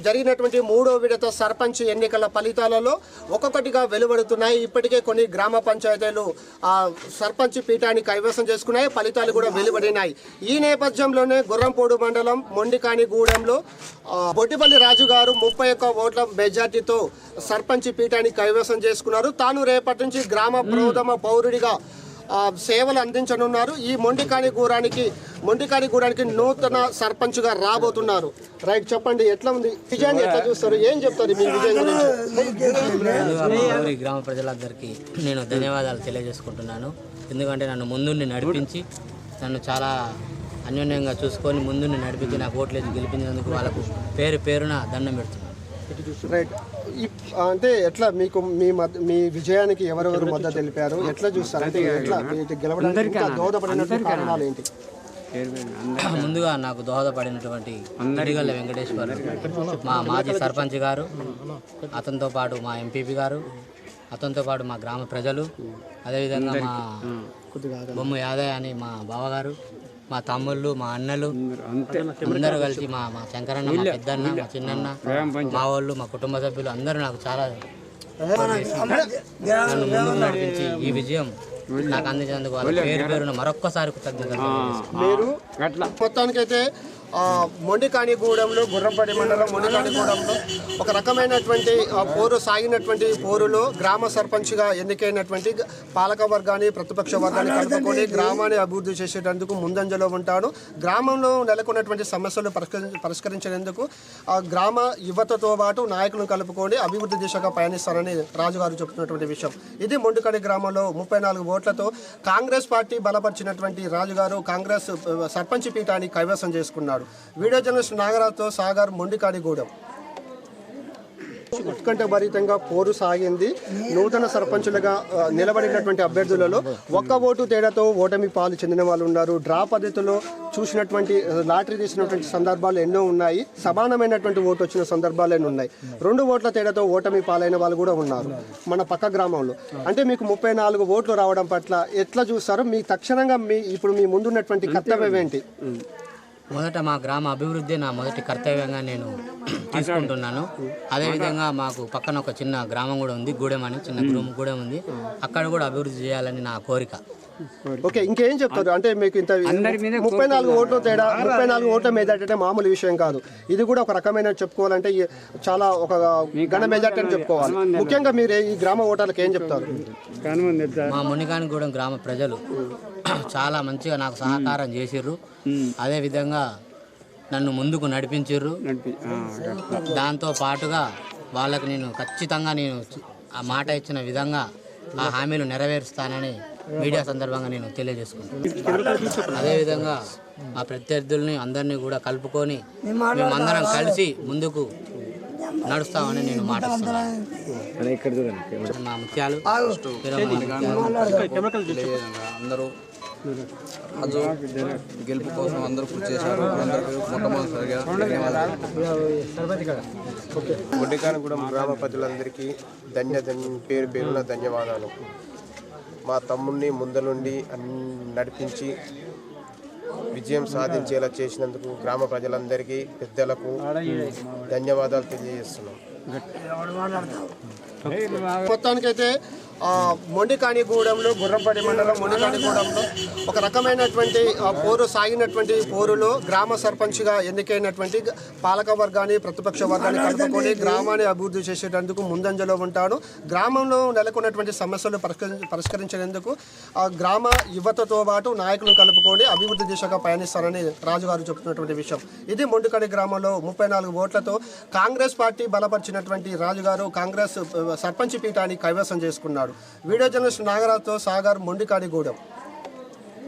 జరిగినటువంటి మూడో విడత సర్పంచ్ ఎన్నికల ఫలితాలలో ఒక్కొక్కటిగా వెలువడుతున్నాయి. ఇప్పటికే కొన్ని గ్రామ పంచాయతీలు సర్పంచ్ పీఠాన్ని కైవసం చేసుకున్నాయి. ఫలితాలు కూడా వెలువడినాయి. ఈ నేపథ్యంలోనే గుర్రంపోడు మండలం మొండికానిగూడెంలో బొడ్డిపల్లి రాజు గారు 31 ఓట్ల మెజార్టీతో సర్పంచ్ పీఠాన్ని కైవసం చేసుకున్నారు. తాను రేపటి నుంచి గ్రామ ప్రథమ పౌరుడిగా సేవలు అందించనున్నారు. ఈ మొండికానిగూడానికి నూతన సర్పంచ్గా రాబోతున్నారు. రైట్, చెప్పండి, ఎట్లా ఉంది విజయాన్ని ఎట్లా చూస్తారు, ఏం చెప్తారు మీ విజయం గురించి? గ్రామ ప్రజలందరికీ నేను ధన్యవాదాలు తెలియజేసుకుంటున్నాను. ఎందుకంటే నన్ను ముందుండి నడిపించి నన్ను చాలా అన్యోన్యంగా చూసుకొని ముందుండి నడిపించి నాకు ఓట్లేసి గెలిపించినందుకు వాళ్ళకు పేరున దండం పెడుతున్నాను. రైట్, అంటే ఎట్లా మీకు మీ విజయానికి ఎవరెవరు మద్దతు తెలిపారు, ఎట్లా చూస్తారు, అంటే ఎట్లా గెలవడానికి దోహదపడినటువంటి కారణాలు ఏంటి? ముందుగా నాకు దోహదపడినటువంటి ఇడిగల్ల వెంకటేశ్వర్, మా మాజీ సర్పంచ్ గారు, అతనితో పాటు మా ఎంపీపీ గారు, అతనితో పాటు మా గ్రామ ప్రజలు, అదేవిధంగా మా బొమ్మ యాదయ్య అని మా బావగారు, మా తమ్ముళ్ళు, మా అన్నలు అందరూ కలిసి మా శంకరన్న, మా పెద్దన్న, మా చిన్నన్న, మా వాళ్ళు, మా కుటుంబ సభ్యులు అందరూ నాకు చాలా నన్ను ముందుకు నడిపించి ఈ విజయం నాకు అందించినందుకు వాళ్ళ పేరున మరొక్కసారి మీరు మొత్తానికైతే మొండికానిగూడెంలో గుర్రంపల్లి మండలం మొండికానిగూడెంలో ఒక రకమైనటువంటి సాగినటువంటి పోరులో గ్రామ సర్పంచ్గా ఎన్నికైనటువంటి పాలక వర్గాన్ని ప్రతిపక్ష వర్గాన్ని కలుపుకొని గ్రామాన్ని అభివృద్ధి చేసేటందుకు ముందంజలో ఉంటాడు. గ్రామంలో నెలకొన్నటువంటి సమస్యలు పరిష్కరించేందుకు గ్రామ యువతతో పాటు నాయకులను కలుపుకొని అభివృద్ధి దిశగా పయనిస్తారని రాజుగారు చెబుతున్నటువంటి విషయం. ఇది మొండికాని గ్రామంలో 34 ఓట్లతో కాంగ్రెస్ పార్టీ బలపరిచినటువంటి రాజుగారు కాంగ్రెస్ సర్పంచ్ పీఠాన్ని కైవసం చేసుకున్నాడు. వీడియో జర్నలిస్ట్ నాగరాజ్తో సాగర్, మొండికానిగూడెం. ఉత్కంఠభరితంగా పోరు సాగింది. నూతన సర్పంచులుగా నిలబడినటువంటి అభ్యర్థులలో 1 ఓటు తేడాతో ఓటమి పాలు చెందిన వాళ్ళు ఉన్నారు. డ్రా పద్ధతిలో చూసినటువంటి లాటరీ తీసినటువంటి సందర్భాలు ఎన్నో ఉన్నాయి. సమానమైనటువంటి ఓటు వచ్చిన సందర్భాలు ఎన్నో ఉన్నాయి. 2 ఓట్ల తేడాతో ఓటమి పాలైన వాళ్ళు కూడా ఉన్నారు మన పక్క గ్రామంలో. అంటే మీకు 34 ఓట్లు రావడం పట్ల ఎట్లా చూస్తారు? మీ తక్షణంగా ఇప్పుడు మీ ముందున్నటువంటి కర్తవ్యం ఏంటి? మొదట మా గ్రామ అభివృద్ధి నా మొదటి కర్తవ్యంగా నేను తీసుకుంటున్నాను. అదేవిధంగా మాకు పక్కన ఒక చిన్న గ్రామం కూడా ఉంది, గూడెం అని చిన్న గూడెం ఉంది. అక్కడ కూడా అభివృద్ధి చేయాలని నా కోరిక. ఓకే, ఇంకేం చెప్తారు? అంటే మీకు ఇంత 34 ఓట్ల తేడా, 34 ఓట్ల మెజార్టీ అంటే మామూలు విషయం కాదు. ఇది కూడా ఒక రకమైన చెప్పుకోవాలంటే చాలా ఒక ఘన మెజార్టీ అని చెప్పుకోవాలి. ముఖ్యంగా మీరు ఈ గ్రామ ఓటర్లకు ఏం చెప్తారు? మా మొండికానిగూడెం గ్రామ ప్రజలు చాలా మంచిగా నాకు సహకారం చేసిర్రు. అదేవిధంగా నన్ను ముందుకు నడిపించిర్రు. దాంతో పాటుగా వాళ్ళకు నేను ఖచ్చితంగా ఆ మాట ఇచ్చిన విధంగా ఆ హామీలు నెరవేరుస్తానని మీడియా సందర్భంగా నేను తెలియజేసుకుంటాను. అదేవిధంగా ఆ ప్రత్యర్థుల్ని అందరినీ కూడా కలుపుకొని మేమందరం కలిసి ముందుకు నడుస్తామని నేను మాటిస్తున్నాను. మా ముత్యాలు అందరూ రాజు గెలుపు కోసం అందరూ కృషి చేశారు. మొట్టమొదటిసారిగా మొండికానిగూడెం గ్రామ ప్రజలందరికీ పేరున ధన్యవాదాలు. మా తమ్ముడిని ముందలుండి నడిపించి విజయం సాధించేలా చేసినందుకు గ్రామ ప్రజలందరికీ, పెద్దలకు ధన్యవాదాలు తెలియజేస్తున్నాం. మొత్తానికైతే మొండికానిగూడెంలో గుర్రంపల్లి మండలం మొండికానిగూడెంలో ఒక రకమైనటువంటి సాగినటువంటి పోరులో గ్రామ సర్పంచ్గా ఎన్నికైనటువంటి పాలక వర్గాన్ని ప్రతిపక్ష వర్గాన్ని కలుపుకొని గ్రామాన్ని అభివృద్ధి చేసేటందుకు ముందంజలో ఉంటాడు. గ్రామంలో నెలకొన్నటువంటి సమస్యలు పరిష్కరించేందుకు గ్రామ యువతతో పాటు నాయకులను కలుపుకొని అభివృద్ధి దిశగా పయనిస్తారని రాజుగారు చెబుతున్నటువంటి విషయం. ఇది మొండికాని గ్రామంలో 34 ఓట్లతో కాంగ్రెస్ పార్టీ బలపరిచినటువంటి రాజుగారు కాంగ్రెస్ సర్పంచ్ పీఠాన్ని కైవసం చేసుకున్నాడు. వీడియో జర్నలిస్ట్ నాగరాజ్తో సాగర్, మొండికానిగూడెం.